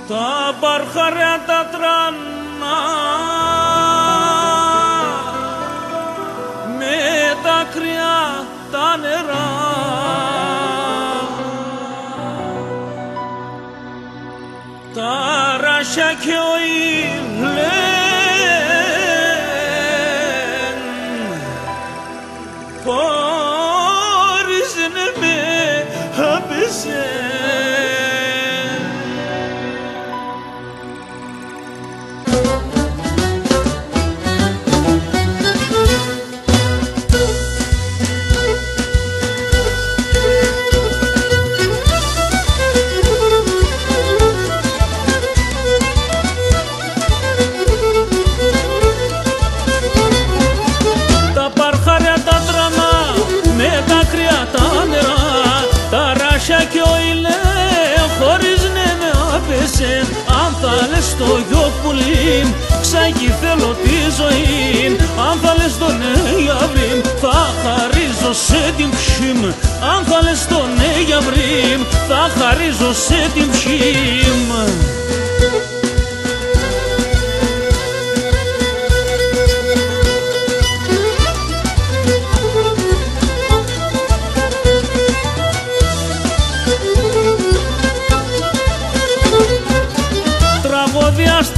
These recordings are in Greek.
Τα μπαρχαριά τα τρανά με τα κρυά τα νερά, τα ράσια και ο ήλεν χωρίς να με απέσαι. Και ο ηλέ χωρίς ναι με άπεσε. Αν θα λες το γιο πουλήν, ξάγει θέλω τη ζωή. Αν θα λες το ναι γιαβρίμ, θα χαρίζω σε την ψήμ. Αν θα λες το ναι γιαβρίμ, θα χαρίζω σε την ψήμ.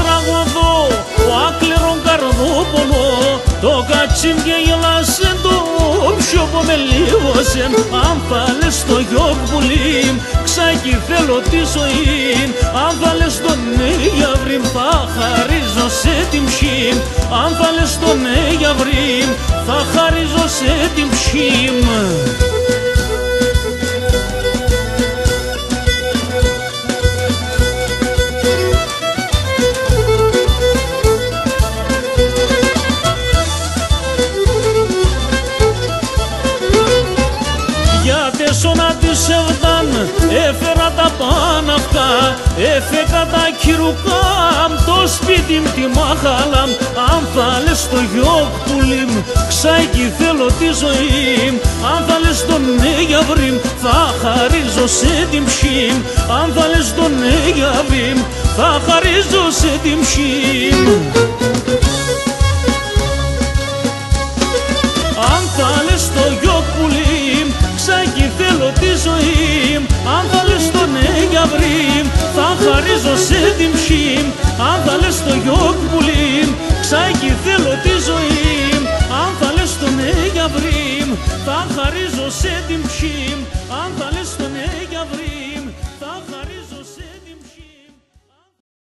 Τραγωδό, ο άκλερον καρδόπολο, το κατσίμ και γελάσεν, το ψιόπο με λίβωσεν. Αν θα λες το γιο πουλήν, ξάκι θέλω τη ζωή. Αν θα λες το ναι γιαβρίμ, θα χαρίζω σε την ψήμ. Αν θα λες το ναι γιαβρίμ, θα χαρίζω σε την ψήμ. Σώνα της εβδάν έφερα τα πάναυκα, έφεκα τα κυρουκάμ, το σπίτι μ' τη μάχαλαμ. Αν θα λες το γιοκ πουλίμ, ξάκι θέλω τη ζωή. Αν θα λες το ναι γιαβρίμ, θα χαρίζω σε την ψήμ. Αν θα λες το ναι γιαβρίμ, θα χαρίζω σε την ψήμ. Αν θα λες το γιοκ πουλίμ, ξάκι θέλω τη ζωή. Αν θα λες το ναι γιαβρίμ, θα χαρίζω σε την ψήμ. Αν θα λες το γιοκ πουλίμ,